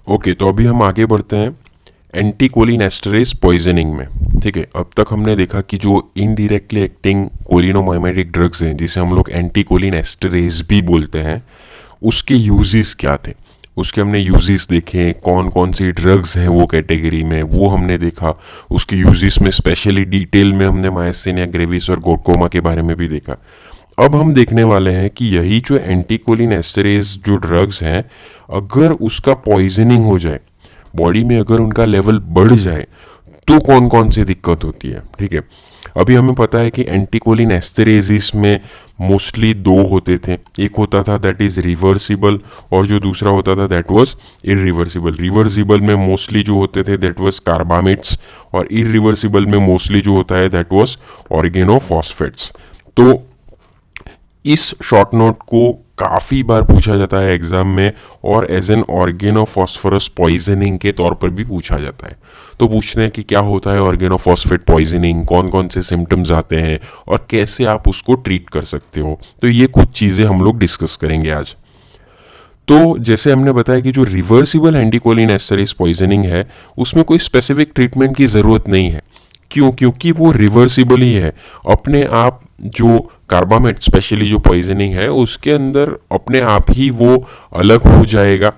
Okay, तो अभी हम आगे बढ़ते हैं एंटीकोलिनेस्टरेज पॉइजनिंग में। ठीक है, अब तक हमने देखा कि जो इनडायरेक्टली एक्टिंग कोलिनोमाइमेटिक ड्रग्स हैं जिसे हम लोग एंटीकोलिनेस्टरेज भी बोलते हैं, उसके यूजेस क्या थे, उसके हमने यूजेस देखे, कौन कौन सी ड्रग्स हैं वो कैटेगरी में, वो हमने देखा। उसके यूजेस में स्पेशली डिटेल में हमने मायसिन या ग्रेविस और ग्लूकोमा के बारे में भी देखा। अब हम देखने वाले हैं कि यही जो एंटीकोलिनेस्टरेज जो ड्रग्स हैं, अगर उसका पॉइजनिंग हो जाए बॉडी में, अगर उनका लेवल बढ़ जाए तो कौन कौन सी दिक्कत होती है। ठीक है, अभी हमें पता है कि एंटीकोलिनेस्टरेजिस में मोस्टली दो होते थे। एक होता था दैट इज रिवर्सिबल और जो दूसरा होता था दैट वाज इरिवर्सिबल। रिवर्सिबल में मोस्टली जो होते थे दैट वाज कार्बामेट्स और इरिवर्सिबल में मोस्टली जो होता है दैट वाज ऑर्गेनोफॉस्फेट्स। तो इस शॉर्ट नोट को काफ़ी बार पूछा जाता है एग्जाम में और एज एन ऑर्गेनोफॉस्फोरस पॉइजनिंग के तौर पर भी पूछा जाता है। तो पूछते हैं कि क्या होता है ऑर्गेनोफॉस्फेट पॉइजनिंग, कौन कौन से सिम्टम्स आते हैं और कैसे आप उसको ट्रीट कर सकते हो। तो ये कुछ चीज़ें हम लोग डिस्कस करेंगे आज। तो जैसे हमने बताया कि जो रिवर्सिबल एंटीकोलिनेस्टरेज पॉइजनिंग है उसमें कोई स्पेसिफिक ट्रीटमेंट की ज़रूरत नहीं है। क्यों? क्योंकि वो रिवर्सिबल ही है अपने आप। जो कार्बामेट स्पेशली जो पॉइजनिंग है उसके अंदर अपने आप ही वो अलग हो जाएगा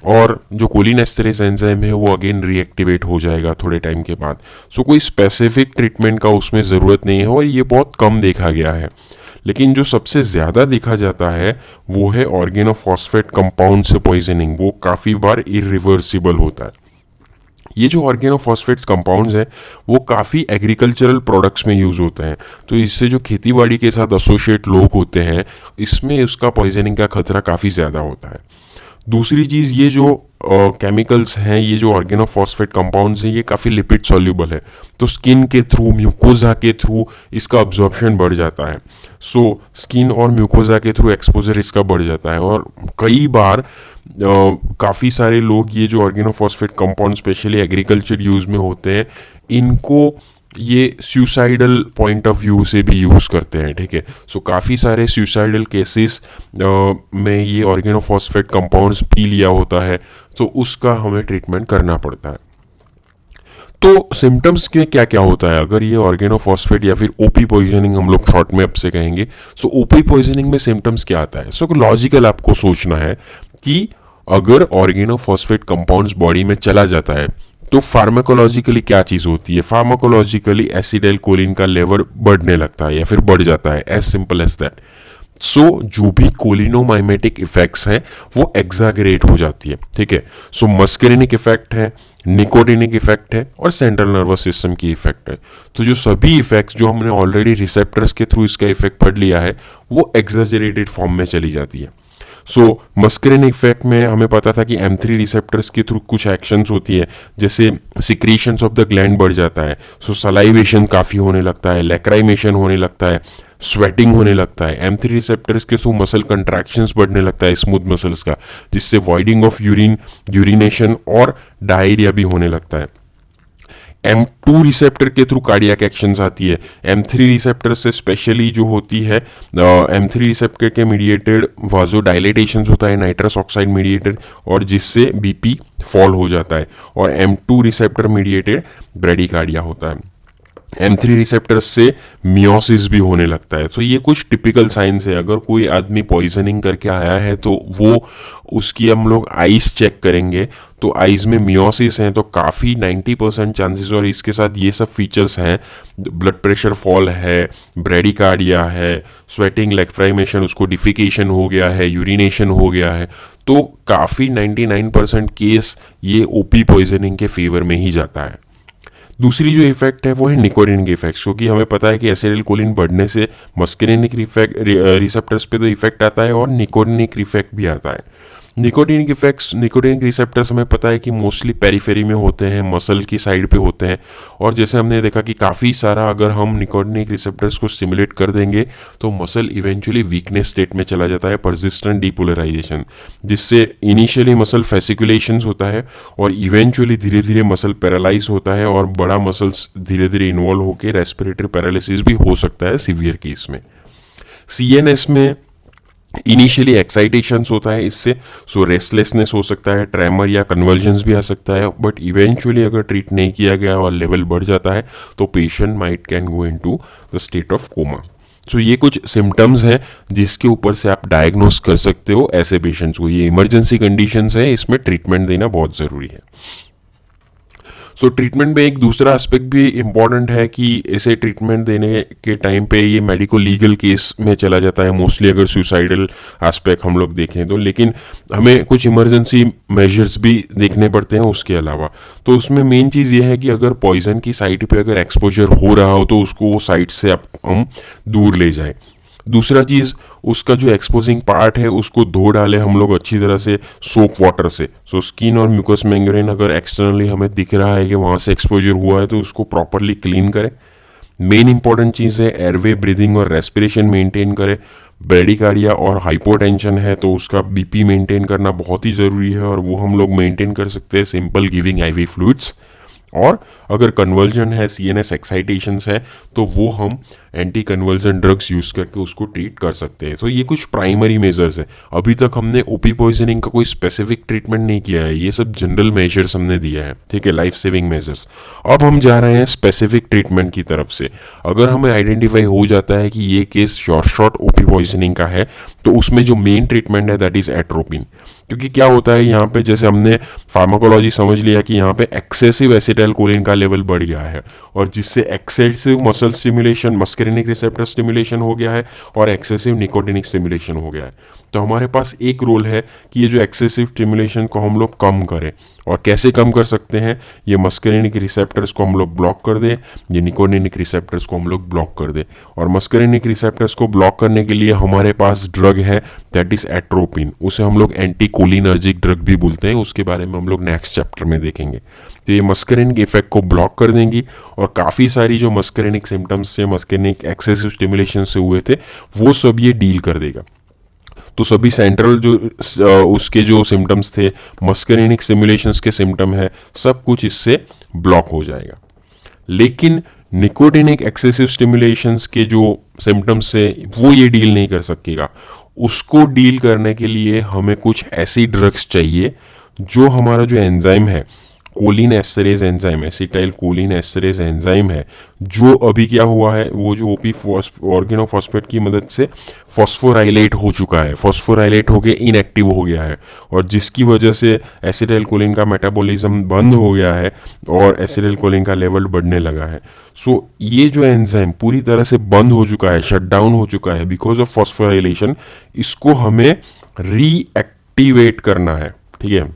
और जो कोलिनेस्टरेज एंजाइम है वो अगेन रीएक्टिवेट हो जाएगा थोड़े टाइम के बाद। सो कोई स्पेसिफिक ट्रीटमेंट का उसमें ज़रूरत नहीं है और ये बहुत कम देखा गया है। लेकिन जो सबसे ज़्यादा देखा जाता है वो है ऑर्गेनोफॉस्फेट कंपाउंड से पॉइजनिंग। वो काफ़ी बार इरिवर्सिबल होता है। ये जो ऑर्गेनोफॉस्फेट्स कंपाउंड्स हैं वो काफ़ी एग्रीकल्चरल प्रोडक्ट्स में यूज़ होते हैं। तो इससे जो खेतीबाड़ी के साथ एसोसिएट लोग होते हैं इसमें उसका पॉइजनिंग का खतरा काफ़ी ज़्यादा होता है। दूसरी चीज़, ये जो केमिकल्स हैं, ये जो ऑर्गेनोफॉस्फेट कंपाउंड्स हैं, ये काफ़ी लिपिड सॉल्यूबल है। तो स्किन के थ्रू, म्यूकोजा के थ्रू इसका अब्जॉर्प्शन बढ़ जाता है। सो स्किन और म्यूकोजा के थ्रू एक्सपोजर इसका बढ़ जाता है और कई बार काफ़ी सारे लोग ये जो organophosphate compound specially agriculture use में होते हैं, इनको ये सुसाइडल पॉइंट ऑफ व्यू से भी यूज़ करते हैं। ठीक है, सो काफ़ी सारे सुसाइडल केसेस में ये ऑर्गेनोफॉस्फेट कंपाउंड्स पी लिया होता है तो उसका हमें ट्रीटमेंट करना पड़ता है। तो सिम्टम्स में क्या क्या होता है अगर ये ऑर्गेनोफॉस्फेट या फिर ओपी पॉइजनिंग हम लोग शॉर्ट में अब से कहेंगे। सो ओपी पॉइजनिंग में सिम्टम्स क्या आता है? सो लॉजिकल आपको सोचना है कि अगर ऑर्गेनोफॉस्फेट कंपाउंड्स बॉडी में चला जाता है तो फार्माकोलॉजिकली क्या चीज़ होती है? फार्माकोलॉजिकली एसिटाइल कोलिन का लेवल बढ़ने लगता है या फिर बढ़ जाता है, एज सिंपल एज दैट। सो जो भी कोलिनोमाइमेटिक इफेक्ट्स हैं वो एग्जागरेट हो जाती है। ठीक है, सो मस्करिनिक इफेक्ट है, निकोटिनिक इफेक्ट है और सेंट्रल नर्वस सिस्टम की इफेक्ट है। तो जो सभी इफेक्ट्स जो हमने ऑलरेडी रिसेप्टर्स के थ्रू इसका इफेक्ट पढ़ लिया है वो एग्जाजरेटेड फॉर्म में चली जाती है। सो मस्करिनिक इफेक्ट में हमें पता था कि M3 रिसेप्टर्स के थ्रू कुछ एक्शंस होती है, जैसे सिक्रीशंस ऑफ द ग्लैंड बढ़ जाता है। सो सलाइवेशन काफ़ी होने लगता है, लैक्राइमेशन होने लगता है, स्वेटिंग होने लगता है। M3 रिसेप्टर्स के थ्रू मसल कंट्रैक्शंस बढ़ने लगता है स्मूथ मसल्स का, जिससे वॉइडिंग ऑफ यूरिन, यूरिनेशन और डायरिया भी होने लगता है। M2 रिसेप्टर के थ्रू कार्डियक एक्शंस आती है। M3 रिसेप्टर से स्पेशली जो होती है M3 रिसेप्टर के मीडिएटेड वाजो डायलेटेशन होता है नाइट्रस ऑक्साइड मीडिएटेड, और जिससे बीपी फॉल हो जाता है। और M2 रिसेप्टर मीडिएटेड ब्रेडिकार्डिया होता है। M3 रिसेप्टर्स से मियोसिस भी होने लगता है। तो ये कुछ टिपिकल साइंस है। अगर कोई आदमी पॉइजनिंग करके आया है तो वो उसकी हम लोग आइज चेक करेंगे तो आइज में मियोसिस हैं तो काफ़ी 90% चांसेस, और इसके साथ ये सब फीचर्स हैं, ब्लड प्रेशर फॉल है, ब्रेडिकार्डिया है, स्वेटिंग, लैक्राइमेशन, उसको डिफिकेशन हो गया है, यूरिनेशन हो गया है, तो काफ़ी 99% केस ये ओपी पॉइजनिंग के फेवर में ही जाता है। दूसरी जो इफेक्ट है वो है निकोटिनिक इफेक्ट, क्योंकि हमें पता है कि एसिटाइल कोलिन बढ़ने से मस्करिनिक रिसेप्टर्स पे तो इफेक्ट आता है और निकोटिनिक इफेक्ट भी आता है। निकोटिनिक इफेक्ट्स, निकोटिनिक रिसेप्टर्स हमें पता है कि मोस्टली पेरिफेरी में होते हैं, मसल की साइड पे होते हैं, और जैसे हमने देखा कि काफ़ी सारा अगर हम निकोटिनिक रिसेप्टर्स को स्टिमुलेट कर देंगे तो मसल इवेंचुअली वीकनेस स्टेट में चला जाता है, परसिस्टेंट डीपोलराइजेशन, जिससे इनिशियली मसल फेसिकुलेशंस होता है और इवेंचुअली धीरे धीरे मसल पैरालाइज होता है और बड़ा मसल्स धीरे धीरे इन्वॉल्व होकर रेस्पिरेटरी पैरालिसिस भी हो सकता है सीवियर केस में। CNS में इनिशियली एक्साइटेशंस होता है इससे, सो रेस्टलेसनेस हो सकता है, ट्रेमर या कन्वर्जन्स भी आ सकता है, बट इवेंचुअली अगर ट्रीट नहीं किया गया और लेवल बढ़ जाता है तो patient might can go into the state of coma. So ये कुछ सिम्टम्स हैं जिसके ऊपर से आप डायग्नोस कर सकते हो ऐसे पेशेंट्स को। ये इमरजेंसी कंडीशंस है, इसमें ट्रीटमेंट देना बहुत ज़रूरी है। सो ट्रीटमेंट में एक दूसरा एस्पेक्ट भी इम्पॉर्टेंट है कि ऐसे ट्रीटमेंट देने के टाइम पे ये मेडिको लीगल केस में चला जाता है मोस्टली, अगर सुसाइडल एस्पेक्ट हम लोग देखें तो, लेकिन हमें कुछ इमरजेंसी मेजर्स भी देखने पड़ते हैं उसके अलावा। तो उसमें मेन चीज़ ये है कि अगर पॉइजन की साइट पे अगर एक्सपोजर हो रहा हो तो उसको वो साइट से हम दूर ले जाएं। दूसरा चीज़, उसका जो एक्सपोजिंग पार्ट है उसको धो डालें हम लोग अच्छी तरह से सोप वाटर से। सो स्किन और म्यूकस मेम्ब्रेन अगर एक्सटर्नली हमें दिख रहा है कि वहाँ से एक्सपोजर हुआ है तो उसको प्रॉपरली क्लीन करें। मेन इंपॉर्टेंट चीज़ है एयरवे, ब्रीदिंग और रेस्पिरेशन मेंटेन करें। ब्रेडिकार्डिया और हाइपोटेंशन है तो उसका बीपी मेंटेन करना बहुत ही ज़रूरी है, और वो हम लोग मेंटेन कर सकते हैं सिंपल गिविंग आईवी फ्लूइड्स। और अगर कन्वर्जन है, सीएनएस एक्साइटेशंस है, तो वो हम एंटी कन्वर्जन ड्रग्स यूज़ करके उसको ट्रीट कर सकते हैं। तो ये कुछ प्राइमरी मेजर्स है। अभी तक हमने ओपी पॉइजनिंग का कोई स्पेसिफिक ट्रीटमेंट नहीं किया है, ये सब जनरल मेजर्स हमने दिया है, ठीक है, लाइफ सेविंग मेजर्स। अब हम जा रहे हैं स्पेसिफिक ट्रीटमेंट की तरफ से। अगर हमें आइडेंटिफाई हो जाता है कि ये केस शॉर्ट ओपी पॉइजनिंग का है तो उसमें जो मेन ट्रीटमेंट है दैट इज़ एट्रोपिन। क्योंकि क्या होता है यहाँ पे, जैसे हमने फार्माकोलॉजी समझ लिया कि यहाँ पे एक्सेसिव एसिटाइलकोलिन का लेवल बढ़ गया है, और जिससे excessive muscle stimulation, muscarinic receptor stimulation हो गया है और एक्सेसिव निकोटिनिक स्टिमुलेशन हो गया है। तो हमारे पास एक रोल है कि ये जो एक्सेसिव स्टिमुलेशन को हम लोग कम करें। और कैसे कम कर सकते हैं? ये मस्करिनिक रिसेप्टर्स को हम लोग ब्लॉक कर दें, ये निकोटिनिक रिसेप्टर्स को हम लोग ब्लॉक कर दें। और मस्करिनिक रिसेप्टर्स को ब्लॉक करने के लिए हमारे पास ड्रग है दैट इज एट्रोपिन। उसे हम लोग एंटी कोलिनर्जिक ड्रग भी बोलते हैं, उसके बारे में हम लोग नेक्स्ट चैप्टर में देखेंगे। तो ये मस्करिनिक इफेक्ट को ब्लॉक कर देंगी और काफ़ी सारी जो मस्करिनिक सिम्टम्स से, मस्करिनिक एक्सेसिव स्टिमुलेशन से हुए थे, वो सब ये डील कर देगा। तो सभी सेंट्रल जो उसके जो सिम्टम्स थे, मस्करिनिक स्टिमुलेशंस के सिम्टम है, सब कुछ इससे ब्लॉक हो जाएगा। लेकिन निकोटिनिक एक्सेसिव स्टिमुलेशंस के जो सिम्टम्स है वो ये डील नहीं कर सकेगा। उसको डील करने के लिए हमें कुछ ऐसी ड्रग्स चाहिए जो हमारा जो एंजाइम है, choline esterase enzyme, acetyl choline esterase enzyme है, जो अभी क्या हुआ है, वो जो ओपी ऑर्गेनोफॉस्फेट की मदद से फॉस्फोराइलेट हो चुका है, फॉस्फोराइलेट होके इनएक्टिव हो गया है, और जिसकी वजह से एसिटाइल कोलिन का मेटाबॉलिज्म बंद हो गया है और एसिटाइल कोलिन का लेवल बढ़ने लगा है। सो ये जो एंजाइम पूरी तरह से बंद हो चुका है, शट डाउन हो चुका है बिकॉज ऑफ फॉस्फोराइलेशन, इसको हमें रीएक्टिवेट करना है, ठीक है।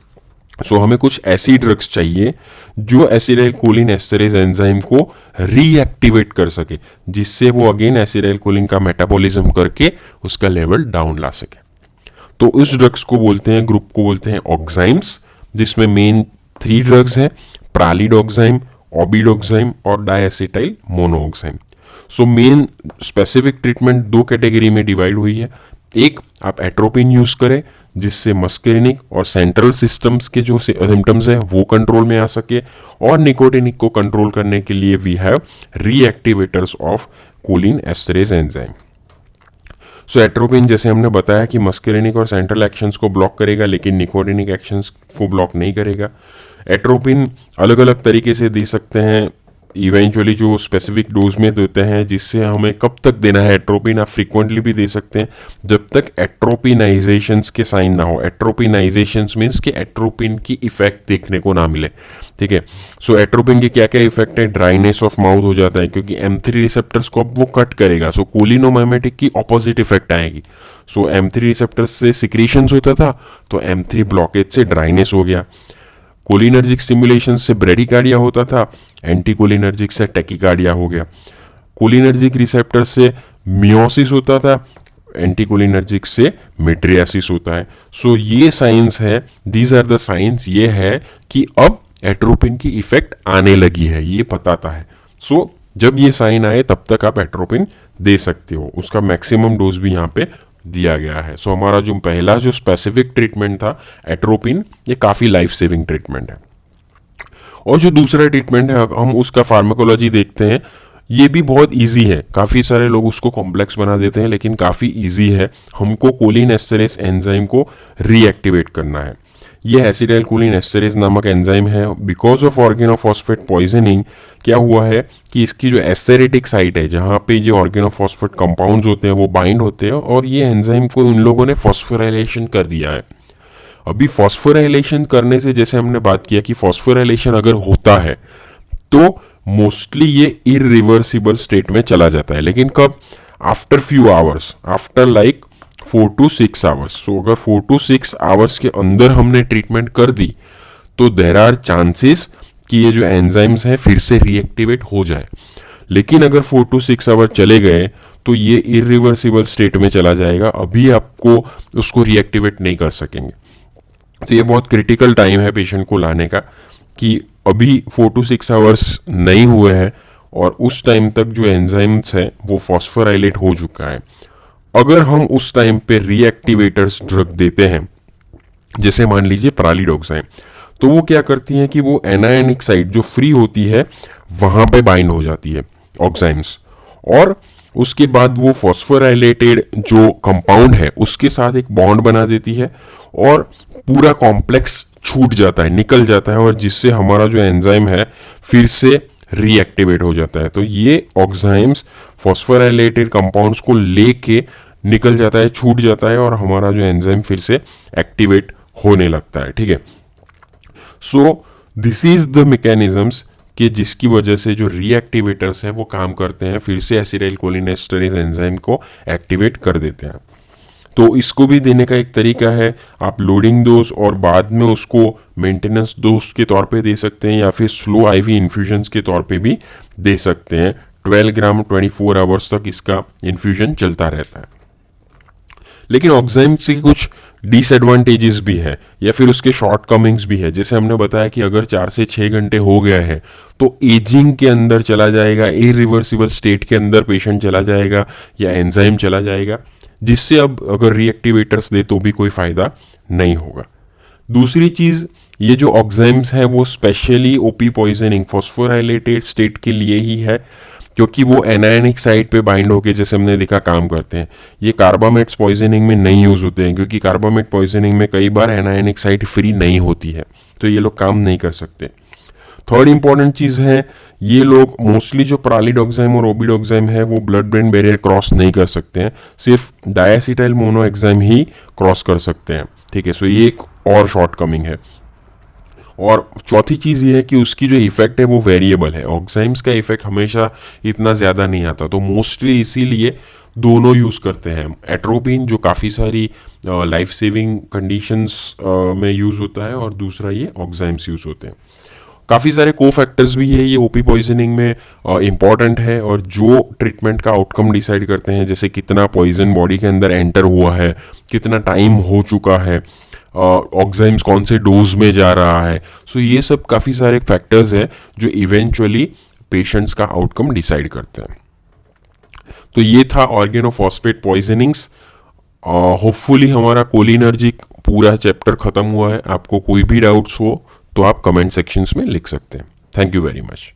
सो हमें कुछ ऐसी ड्रग्स चाहिए जो एसिटाइल कोलिन एस्टरेज एंजाइम को रीएक्टिवेट कर सके, जिससे वो अगेन एसिटाइल कोलिन का मेटाबॉलिज्म करके उसका लेवल डाउन ला सके। तो उस ड्रग्स को बोलते हैं, ग्रुप को बोलते हैं ऑक्साइम्स, जिसमें मेन 3 ड्रग्स हैं, प्रालिडोक्साइम, ओबिडोक्साइम और diacetyl monoxime. So main specific treatment 2 category में डिवाइड हुई है। एक, आप एट्रोपिन यूज करें जिससे मस्करिनिक और सेंट्रल सिस्टम्स के जो सिम्टम्स हैं वो कंट्रोल में आ सके, और निकोटिनिक को कंट्रोल करने के लिए we have reactivators of choline esterase enzyme. So atropine, जैसे हमने बताया कि मस्करिनिक और सेंट्रल एक्शंस को ब्लॉक करेगा लेकिन निकोटिनिक एक्शंस को ब्लॉक नहीं करेगा। एट्रोपिन अलग अलग तरीके से दे सकते हैं, इवेंचुअली जो स्पेसिफिक डोज में देते हैं, जिससे हमें कब तक देना है एट्रोपिन आप फ्रीक्वेंटली भी दे सकते हैं जब तक एट्रोपिनाइजेशंस के साइन ना हो। एट्रोपिनाइजेशंस मीन्स कि एट्रोपिन की इफेक्ट देखने को ना मिले, ठीक है। सो एट्रोपिन के क्या क्या इफेक्ट है? ड्राइनेस ऑफ माउथ हो जाता है क्योंकि M3 रिसेप्टर्स को अब वो कट करेगा, सो कोलिनोमाइमेटिक की ऑपोजिट इफेक्ट आएगी। सो M3 रिसेप्टर्स से सिक्रीशंस होता था तो M3 ब्लॉकेज से ड्राइनेस हो गया। कोलिनर्जिक स्टिमुलेशन से ब्रेडिकार्डिया होता था, एंटीकोलिनर्जिक से टैकिकार्डिया हो गया। कोलिनर्जिक रिसेप्टर से मियोसिस होता था, एंटीकोलिनर्जिक से मिड्रियासिस होता है। सो ये साइंस है, दीज आर द साइंस, ये है कि अब एट्रोपिन की इफेक्ट आने लगी है, ये बताता है। सो जब ये साइन आए तब तक आप एट्रोपिन दे सकते हो, उसका मैक्सिमम डोज भी यहाँ पे दिया गया है। सो हमारा जो पहला जो स्पेसिफिक ट्रीटमेंट था एट्रोपिन, ये काफ़ी लाइफ सेविंग ट्रीटमेंट है। और जो दूसरा ट्रीटमेंट है हम उसका फार्माकोलॉजी देखते हैं। ये भी बहुत इजी है, काफ़ी सारे लोग उसको कॉम्प्लेक्स बना देते हैं, लेकिन काफ़ी इजी है। हमको कोलिन एस्टरेज एंजाइम को रीएक्टिवेट करना है। ये एसिटाइल कोलिन एस्टरेज नामक एंजाइम है। बिकॉज ऑफ ऑर्गेनोफॉस्फेट पॉइजनिंग क्या हुआ है कि इसकी जो एसेरेटिक साइट है, जहाँ पे ये ऑर्गेनोफॉस्फेट कंपाउंड्स होते हैं वो बाइंड होते हैं, और ये एंजाइम को उन लोगों ने फॉस्फोराइलेशन कर दिया है। अभी फॉस्फोराइलेशन करने से, जैसे हमने बात किया कि फॉस्फोराइलेशन अगर होता है तो मोस्टली ये इरिवर्सिबल स्टेट में चला जाता है। लेकिन कब? After few hours, after like 4 to 6 hours. So अगर 4 to 6 आवर्स के अंदर हमने ट्रीटमेंट कर दी तो देर आर चांसेस कि ये जो एंजाइम्स हैं फिर से रीएक्टिवेट हो जाए। लेकिन अगर 4 to 6 आवर चले गए तो ये इरिवर्सिबल स्टेट में चला जाएगा, अभी आपको उसको रीएक्टिवेट नहीं कर सकेंगे। तो ये बहुत क्रिटिकल टाइम है पेशेंट को लाने का कि अभी 4 to 6 आवर्स नहीं हुए हैं और उस टाइम तक जो एंजाइम्स है वो फॉस्फोराइलेट हो चुका है। अगर हम उस टाइम पे रीएक्टिवेटर्स ड्रग देते हैं, जैसे मान लीजिए प्रालिडोक्साइन, तो वो क्या करती हैं कि वो एनायनिक साइट जो फ्री होती है वहां पे बाइंड हो जाती है ऑक्साइम्स, और उसके बाद वो फॉस्फोराइलेटेड जो कंपाउंड है उसके साथ एक बॉन्ड बना देती है और पूरा कॉम्प्लेक्स छूट जाता है, निकल जाता है, और जिससे हमारा जो एंजाइम है फिर से रीएक्टिवेट हो जाता है। तो ये ऑक्साइम्स फॉस्फोराइलेटेड कंपाउंड्स को लेके निकल जाता है, छूट जाता है, और हमारा जो एंजाइम फिर से एक्टिवेट होने लगता है। ठीक है, so this is the mechanisms कि जिसकी वजह से जो रीएक्टिवेटर्स हैं वो काम करते हैं, फिर से एसिटाइल कोलिन एस्टरेज एंजाइम को एक्टिवेट कर देते हैं। तो इसको भी देने का एक तरीका है, आप लोडिंग डोज और बाद में उसको मेंटेनेंस डोज के तौर पे दे सकते हैं, या फिर स्लो आईवी इन्फ्यूजन्स के तौर पे भी दे सकते हैं। 12 ग्राम 24 आवर्स तक इसका इन्फ्यूजन चलता रहता है। लेकिन ऑक्साइम्स के कुछ डिसएडवांटेजेस भी है, या फिर उसके शॉर्ट कमिंग्स भी है। जैसे हमने बताया कि अगर 4 से 6 घंटे हो गया है तो एजिंग के अंदर चला जाएगा, इरिवर्सिबल स्टेट के अंदर पेशेंट चला जाएगा या एंजाइम चला जाएगा, जिससे अब अगर रीएक्टिवेटर्स दे तो भी कोई फायदा नहीं होगा। दूसरी चीज, ये जो ऑक्साइम्स है वो specially OP poisoning phosphorylated state के लिए ही है, क्योंकि वो एनायनिक साइट पे बाइंड होके, जैसे हमने देखा, काम करते हैं। ये कार्बामेट्स पॉइजनिंग में नहीं यूज होते हैं, क्योंकि कार्बामेट पॉइजनिंग में कई बार एनायनिक साइट फ्री नहीं होती है, तो ये लोग काम नहीं कर सकते। थर्ड इंपॉर्टेंट चीज है, ये लोग मोस्टली जो प्रालिडोक्साइम और ओबिडोक्साइम है वो ब्लड ब्रेन बैरियर क्रॉस नहीं कर सकते हैं, सिर्फ डायसिटाइल मोनोएक्साइम ही क्रॉस कर सकते हैं। ठीक है, सो ये एक और शॉर्ट कमिंग है। और चौथी चीज ये है कि उसकी जो इफेक्ट है वो वेरिएबल है। ऑक्साइम्स का इफेक्ट हमेशा इतना ज्यादा नहीं आता, तो मोस्टली इसीलिए दोनों यूज करते हैं। एट्रोपिन जो काफी सारी लाइफ सेविंग कंडीशंस में यूज होता है, और दूसरा ये ऑक्साइम्स यूज होते हैं। काफ़ी सारे को फैक्टर्स भी है ये ओपी पॉइजनिंग में इम्पॉर्टेंट है, और जो ट्रीटमेंट का आउटकम डिसाइड करते हैं, जैसे कितना पॉइजन बॉडी के अंदर एंटर हुआ है, कितना टाइम हो चुका है, ऑक्साइम्स कौन से डोज में जा रहा है। सो ये सब काफ़ी सारे फैक्टर्स है जो इवेंचुअली पेशेंट्स का आउटकम डिसाइड करते हैं। तो ये था ऑर्गेनोफॉस्फेट पॉइजनिंग्स। होपफुली हमारा कोलिनर्जिक पूरा चैप्टर खत्म हुआ है। आपको कोई भी डाउट्स हो तो आप कमेंट सेक्शंस में लिख सकते हैं। Thank you very much.